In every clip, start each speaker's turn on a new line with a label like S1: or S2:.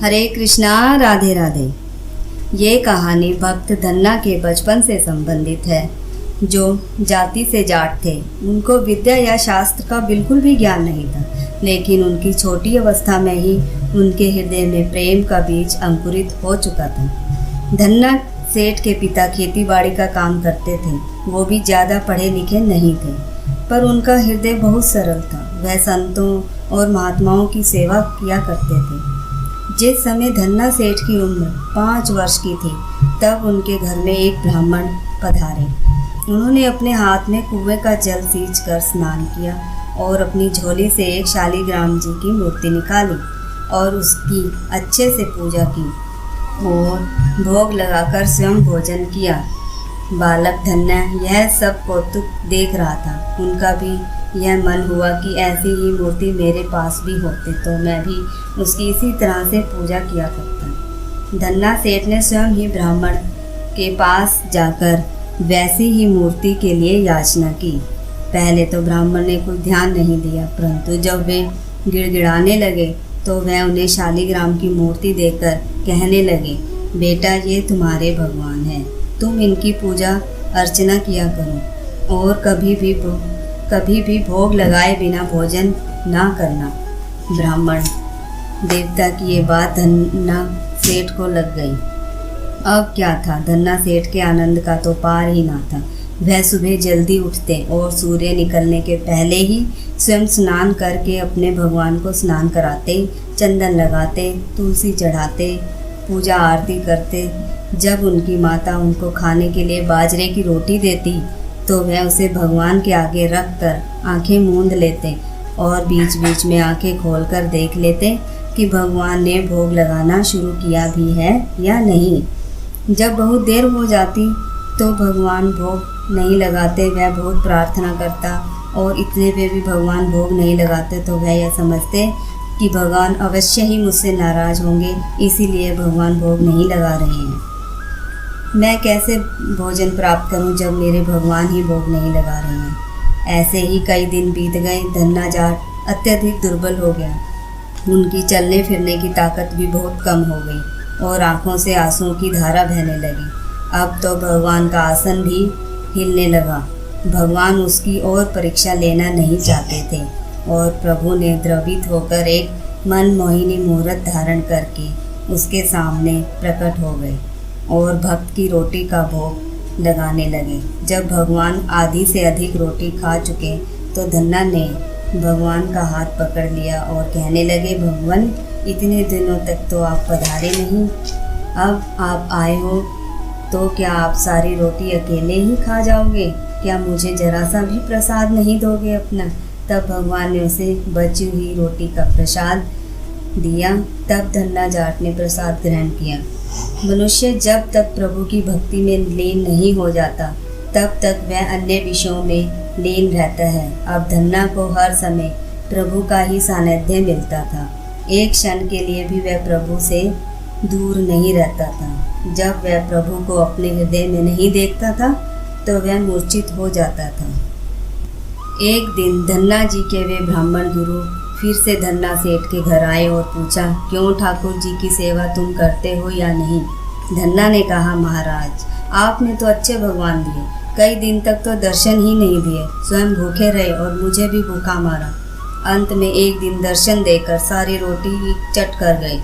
S1: हरे कृष्णा, राधे राधे। ये कहानी भक्त धन्ना के बचपन से संबंधित है। जो जाति से जाट थे, उनको विद्या या शास्त्र का बिल्कुल भी ज्ञान नहीं था, लेकिन उनकी छोटी अवस्था में ही उनके हृदय में प्रेम का बीज अंकुरित हो चुका था। धन्ना सेठ के पिता खेतीबाड़ी का काम करते थे। वो भी ज़्यादा पढ़े लिखे नहीं थे, पर उनका हृदय बहुत सरल था। वह संतों और महात्माओं की सेवा किया करते थे। जिस समय धन्ना सेठ की उम्र 5 वर्ष की थी, तब उनके घर में एक ब्राह्मण पधारे। उन्होंने अपने हाथ में कुएं का जल सींच कर स्नान किया और अपनी झोली से एक शालिग्राम जी की मूर्ति निकाली और उसकी अच्छे से पूजा की और भोग लगाकर स्वयं भोजन किया। बालक धन्ना यह सब कौतुक देख रहा था। उनका भी यह मन हुआ कि ऐसी ही मूर्ति मेरे पास भी होती तो मैं भी उसकी इसी तरह से पूजा किया करता। धन्ना सेठ ने स्वयं ही ब्राह्मण के पास जाकर वैसी ही मूर्ति के लिए याचना की। पहले तो ब्राह्मण ने कुछ ध्यान नहीं दिया, परंतु जब वे गिड़गिड़ाने लगे तो वह उन्हें शालिग्राम की मूर्ति देकर कहने लगे, बेटा ये तुम्हारे भगवान हैं, तुम इनकी पूजा अर्चना किया करो और कभी भी भोग लगाए बिना भोजन ना करना। ब्राह्मण देवता की ये बात धन्ना सेठ को लग गई। अब क्या था, धन्ना सेठ के आनंद का तो पार ही ना था। वह सुबह जल्दी उठते और सूर्य निकलने के पहले ही स्वयं स्नान करके अपने भगवान को स्नान कराते, चंदन लगाते, तुलसी चढ़ाते, पूजा आरती करते। जब उनकी माता उनको खाने के लिए बाजरे की रोटी देती तो वह उसे भगवान के आगे रख कर आँखें मूंद लेते और बीच बीच में आँखें खोलकर देख लेते कि भगवान ने भोग लगाना शुरू किया भी है या नहीं। जब बहुत देर हो जाती तो भगवान भोग नहीं लगाते। वह बहुत प्रार्थना करता और इतने पे भी भगवान भोग नहीं लगाते तो वह यह समझते कि भगवान अवश्य ही मुझसे नाराज़ होंगे, इसीलिए भगवान भोग नहीं लगा रहे हैं। मैं कैसे भोजन प्राप्त करूं जब मेरे भगवान ही भोग नहीं लगा रहे हैं। ऐसे ही कई दिन बीत गए। धन्ना जाट अत्यधिक दुर्बल हो गया। उनकी चलने फिरने की ताकत भी बहुत कम हो गई और आंखों से आंसुओं की धारा बहने लगी। अब तो भगवान का आसन भी हिलने लगा। भगवान उसकी और परीक्षा लेना नहीं चाहते थे और प्रभु ने द्रवित होकर एक मनमोहिनी मूर्त धारण करके उसके सामने प्रकट हो गए और भक्त की रोटी का भोग लगाने लगे। जब भगवान आधी से अधिक रोटी खा चुके तो धन्ना ने भगवान का हाथ पकड़ लिया और कहने लगे, भगवान इतने दिनों तक तो आप पधारे नहीं, अब आप आए हो तो क्या आप सारी रोटी अकेले ही खा जाओगे? क्या मुझे जरा सा भी प्रसाद नहीं दोगे अपना? तब भगवान ने उसे बची हुई रोटी का प्रसाद दिया। तब धन्ना जाट ने प्रसाद ग्रहण किया। मनुष्य जब तक प्रभु की भक्ति में लीन नहीं हो जाता, तब तक वह अन्य विषयों में लीन रहता है। अब धन्ना को हर समय प्रभु का ही सानिध्य मिलता था। एक क्षण के लिए भी वह प्रभु से दूर नहीं रहता था। जब वह प्रभु को अपने हृदय में नहीं देखता था तो वह मूर्छित हो जाता था। एक दिन धन्ना जी के वे ब्राह्मण गुरु फिर से धन्ना सेठ के घर आए और पूछा, क्यों ठाकुर जी की सेवा तुम करते हो या नहीं? धन्ना ने कहा, महाराज आपने तो अच्छे भगवान दिए, कई दिन तक तो दर्शन ही नहीं दिए, स्वयं भूखे रहे और मुझे भी भूखा मारा। अंत में एक दिन दर्शन देकर सारी रोटी ही चट कर गए।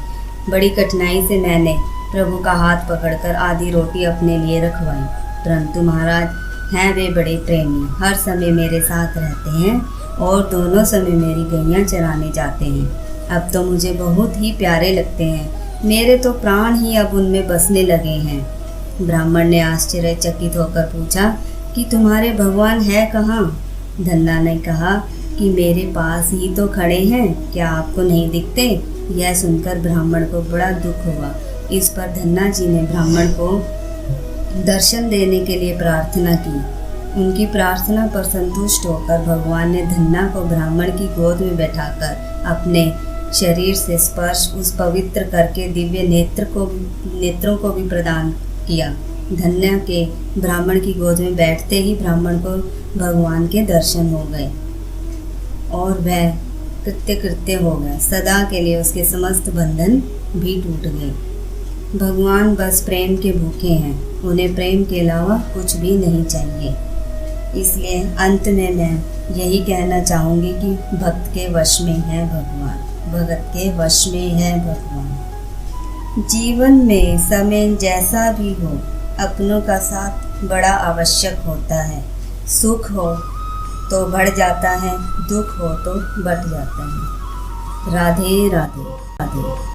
S1: बड़ी कठिनाई से मैंने प्रभु का हाथ पकड़कर आधी रोटी अपने लिए रखवाई, परंतु महाराज हैं वे बड़े प्रेमी, हर समय मेरे साथ रहते हैं और दोनों समय मेरी गैयां चराने जाते हैं। अब तो मुझे बहुत ही प्यारे लगते हैं, मेरे तो प्राण ही अब उनमें बसने लगे हैं। ब्राह्मण ने आश्चर्यचकित होकर पूछा कि तुम्हारे भगवान है कहाँ? धन्ना ने कहा कि मेरे पास ही तो खड़े हैं, क्या आपको नहीं दिखते? यह सुनकर ब्राह्मण को बड़ा दुख हुआ। इस पर धन्ना जी ने ब्राह्मण को दर्शन देने के लिए प्रार्थना की। उनकी प्रार्थना पर संतुष्ट होकर भगवान ने धन्ना को ब्राह्मण की गोद में बैठाकर अपने शरीर से स्पर्श उस पवित्र करके दिव्य नेत्रों को भी प्रदान किया। धन्ना के ब्राह्मण की गोद में बैठते ही ब्राह्मण को भगवान के दर्शन हो गए और वह कृत्य कृत्य हो गए, सदा के लिए उसके समस्त बंधन भी टूट गए। भगवान बस प्रेम के भूखे हैं, उन्हें प्रेम के अलावा कुछ भी नहीं चाहिए। इसलिए अंत में मैं यही कहना चाहूँगी कि भक्त के वश में है भगवान, भगत के वश में है भगवान। जीवन में समय जैसा भी हो, अपनों का साथ बड़ा आवश्यक होता है। सुख हो तो बढ़ जाता है, दुख हो तो बढ़ जाता है। राधे राधे राधे।